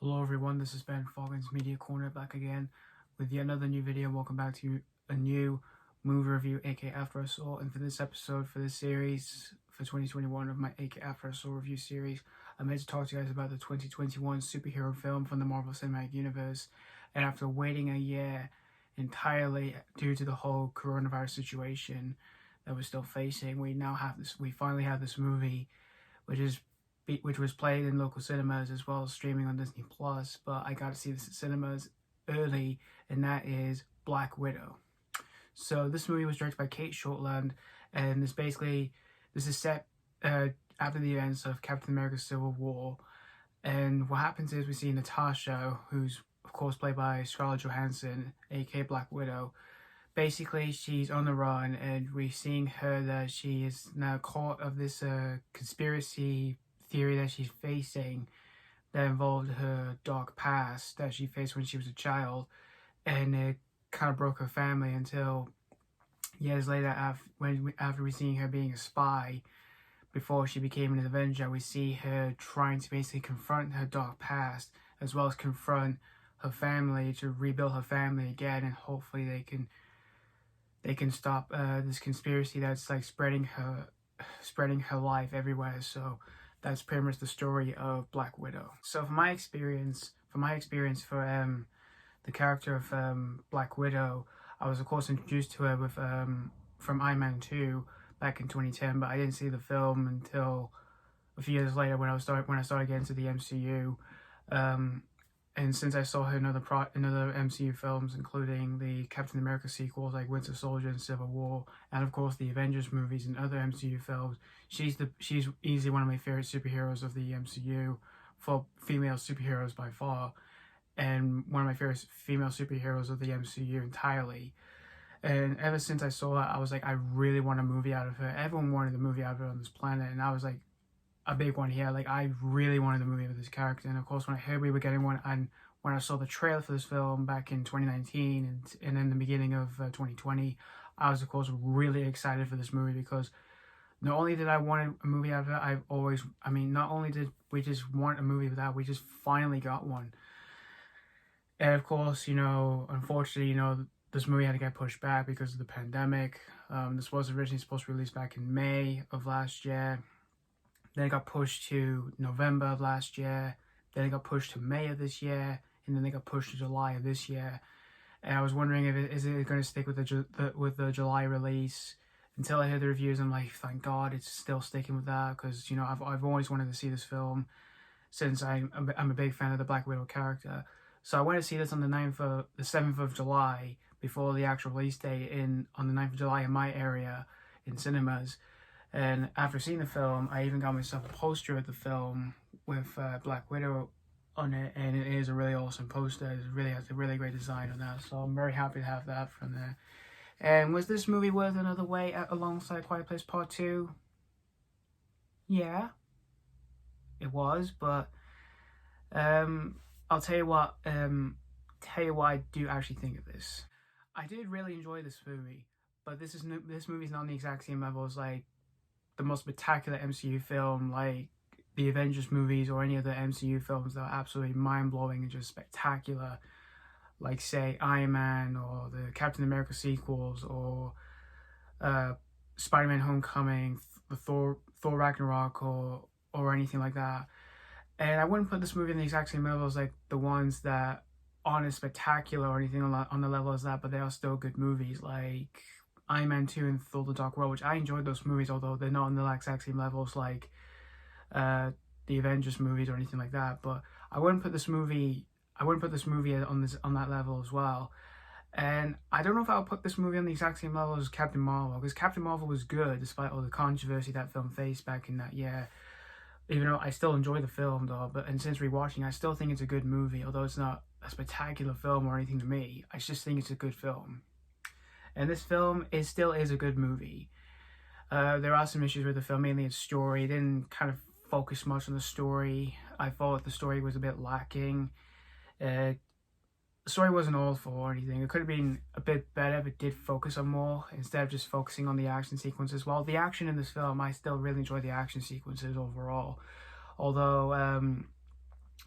Hello everyone, this has been Florence Media Corner back again with yet another new video. Welcome back to a new movie review, aka After I Saw. And for this episode, for this series, for 2021 of my aka After I Saw review series, I'm here to talk to you guys about the 2021 superhero film from the Marvel Cinematic Universe. And after waiting a year entirely due to the whole coronavirus situation that we're still facing, we finally have this movie, which was played in local cinemas as well as streaming on Disney Plus, but I got to see this at cinemas early, and that is Black Widow. So this movie was directed by Cate Shortland, and this is set after the events of Captain America Civil War. And what happens is we see Natasha, who's of course played by Scarlett Johansson, aka Black Widow. Basically, she's on the run, and we're seeing her that she is now caught of this conspiracy theory that she's facing that involved her dark past that she faced when she was a child, and it kind of broke her family until years later, after we seeing her being a spy before she became an Avenger, we see her trying to basically confront her dark past as well as confront her family to rebuild her family again, and hopefully they can stop this conspiracy that's like spreading her life everywhere. So that's pretty much the story of Black Widow. So from my experience for the character of Black Widow, I was of course introduced to her with from Iron Man 2 back in 2010, but I didn't see the film until a few years later when I started getting into the MCU. And since I saw her in other MCU films, including the Captain America sequels like Winter Soldier and Civil War, and of course the Avengers movies and other MCU films, she's easily one of my favorite superheroes of the MCU, for female superheroes by far, and one of my favorite female superheroes of the MCU entirely. And ever since I saw that, I was like, I really want a movie out of her. Everyone wanted a movie out of her on this planet, and I was like, a big one here. Like, I really wanted a movie with this character. And of course, when I heard we were getting one, and when I saw the trailer for this film back in 2019 and in the beginning of 2020, I was of course really excited for this movie, because not only did I want a movie out of it, not only did we just want a movie with that, we just finally got one. And of course, unfortunately, this movie had to get pushed back because of the pandemic. This was originally supposed to release back in May of last year. Then it got pushed to November of last year. Then it got pushed to May of this year, and then it got pushed to July of this year. And I was wondering if it going to stick with the July release. Until I heard the reviews, I'm like, thank God it's still sticking with that, because I've always wanted to see this film since I'm a big fan of the Black Widow character. So I went to see this on the 7th of July before the actual release date on the 9th of July in my area in cinemas. And after seeing the film, I even got myself a poster of the film with Black Widow on it, and it is a really awesome poster. It really has a really great design on that, so I'm very happy to have that from there. And was this movie worth another wait alongside Quiet Place Part 2? Yeah, it was, but I'll tell you what I do actually think of this. I did really enjoy this movie, but this movie's not on the exact same level as like the most spectacular MCU film like the Avengers movies or any of the MCU films that are absolutely mind-blowing and just spectacular, like say Iron Man or the Captain America sequels or Spider-Man Homecoming, the Thor Ragnarok or anything like that. And I wouldn't put this movie in the exact same level as like the ones that aren't as spectacular or anything on the level as that, but they are still good movies, like Iron Man 2 and Thor: The Dark World, which I enjoyed those movies, although they're not on the exact same levels like the Avengers movies or anything like that. But I wouldn't put this movie on that level as well. And I don't know if I would put this movie on the exact same level as Captain Marvel, because Captain Marvel was good despite all the controversy that film faced back in that year. Even though I still enjoy the film though, and since rewatching, I still think it's a good movie, although it's not a spectacular film or anything to me. I just think it's a good film. And this film still is a good movie. There are some issues with the film, mainly its story. It didn't kind of focus much on the story. I thought the story was a bit lacking. The story wasn't awful or anything. It could have been a bit better if it did focus on more, instead of just focusing on the action sequences. Well, the action in this film, I still really enjoy the action sequences overall. Although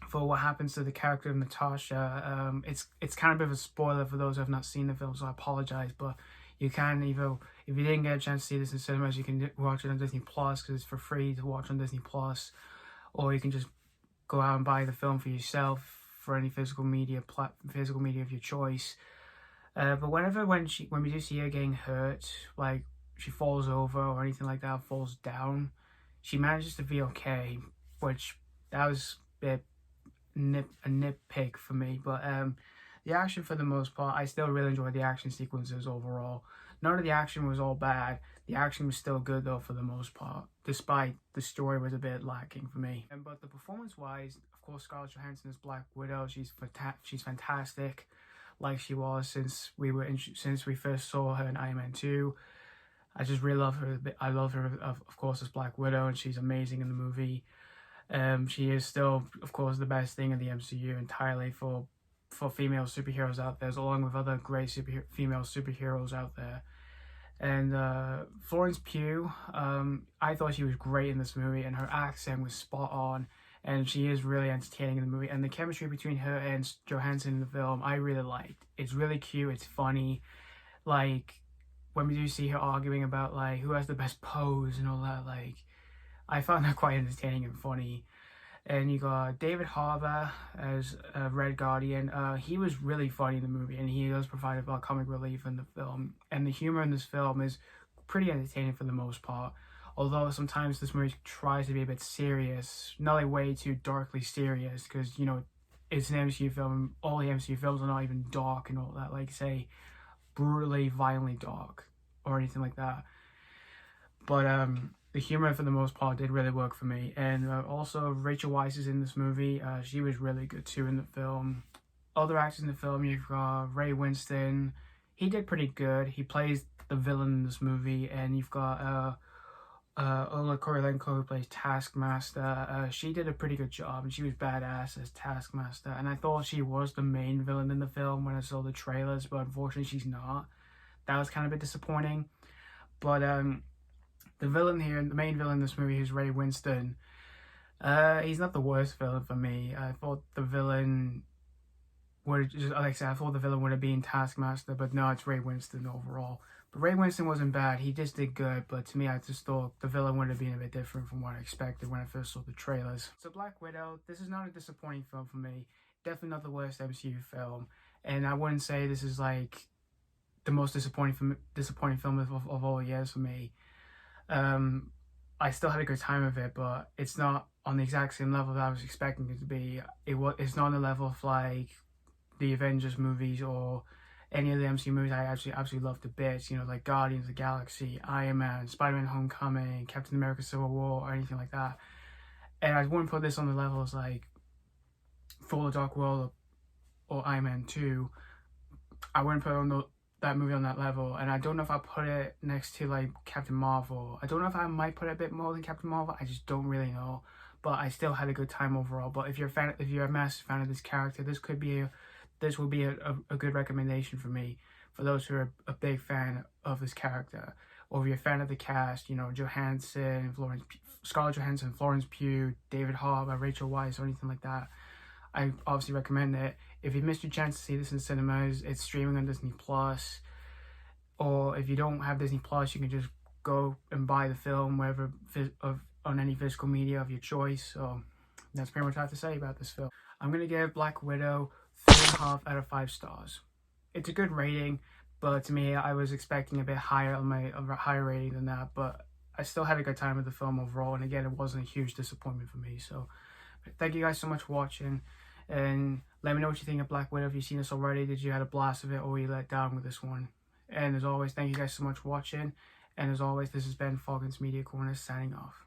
for what happens to the character of Natasha. It's kind of a bit of a spoiler for those who have not seen the film, so I apologize. But you can either, if you didn't get a chance to see this in cinemas, you can watch it on Disney Plus because it's for free to watch on Disney Plus, or you can just go out and buy the film for yourself for any physical media of your choice. But when we do see her getting hurt, like she falls over or anything like that, falls down, she manages to be okay, which that was a nitpick for me. But the action, for the most part, I still really enjoyed the action sequences overall. None of the action was all bad. The action was still good though for the most part, despite the story was a bit lacking for me. But the performance-wise, of course, Scarlett Johansson is Black Widow. She's fantastic, like she was since we first saw her in Iron Man 2. I just really love her. I love her, of course, as Black Widow, and she's amazing in the movie. She is still, of course, the best thing in the MCU entirely for female superheroes out there, along with other great female superheroes out there. And Florence Pugh, I thought she was great in this movie, and her accent was spot on, and she is really entertaining in the movie. And the chemistry between her and Johansson in the film, I really liked. It's really cute, it's funny. Like, when we do see her arguing about, like, who has the best pose and all that, like, I found that quite entertaining and funny. And you got David Harbour as Red Guardian. He was really funny in the movie, and he does provide a lot of comic relief in the film. And the humor in this film is pretty entertaining for the most part. Although sometimes this movie tries to be a bit serious, not like way too darkly serious, because, you know, it's an MCU film, and all the MCU films are not even dark and all that, like, say, brutally, violently dark, or anything like that. But, the humor, for the most part, did really work for me. And also, Rachel Weisz is in this movie. She was really good, too, in the film. Other actors in the film, you've got Ray Winstone. He did pretty good. He plays the villain in this movie. And you've got Olga Kurylenko, who plays Taskmaster. She did a pretty good job, and she was badass as Taskmaster. And I thought she was the main villain in the film when I saw the trailers, but unfortunately she's not. That was kind of a bit disappointing. But the villain here, the main villain in this movie, is Ray Winstone. He's not the worst villain for me. I thought the villain would just, like I said, I thought the villain would have been Taskmaster, but no, it's Ray Winstone overall. But Ray Winstone wasn't bad. He just did good, but to me, I just thought the villain would have been a bit different from what I expected when I first saw the trailers. So Black Widow, this is not a disappointing film for me. Definitely not the worst MCU film, and I wouldn't say this is like the most disappointing film of all years for me. I still had a good time with it, but it's not on the exact same level that I was expecting it to be. It's not on the level of like the Avengers movies or any of the MCU movies I absolutely love to bits. You know, like Guardians of the Galaxy, Iron Man, Spider-Man: Homecoming, Captain America: Civil War, or anything like that. And I wouldn't put this on the levels like For the Dark World or Iron Man 2. I wouldn't put on that movie on that level, and I don't know if I put it next to like Captain Marvel. I don't know if I might put it a bit more than Captain Marvel. I just don't really know, but I still had a good time overall. But if you're a massive fan of this character, this will be a good recommendation for me, for those who are a big fan of this character, or if you're a fan of the cast, you know, Scarlett Johansson, Florence Pugh, David Harbour, Rachel Weisz, or anything like that. I obviously recommend it. If you missed your chance to see this in cinemas, it's streaming on Disney Plus. Or if you don't have Disney Plus, you can just go and buy the film wherever on any physical media of your choice. So that's pretty much what I have to say about this film. I'm gonna give Black Widow 3.5 out of 5 stars. It's a good rating, but to me, I was expecting a higher rating than that. But I still had a good time with the film overall, and again, it wasn't a huge disappointment for me. So thank you guys so much for watching, and let me know what you think of Black Widow. If you've seen this already, did you have a blast of it, or were you let down with this one? And as always, thank you guys so much for watching, and as always, this has been Fagbenie Media Corner signing off.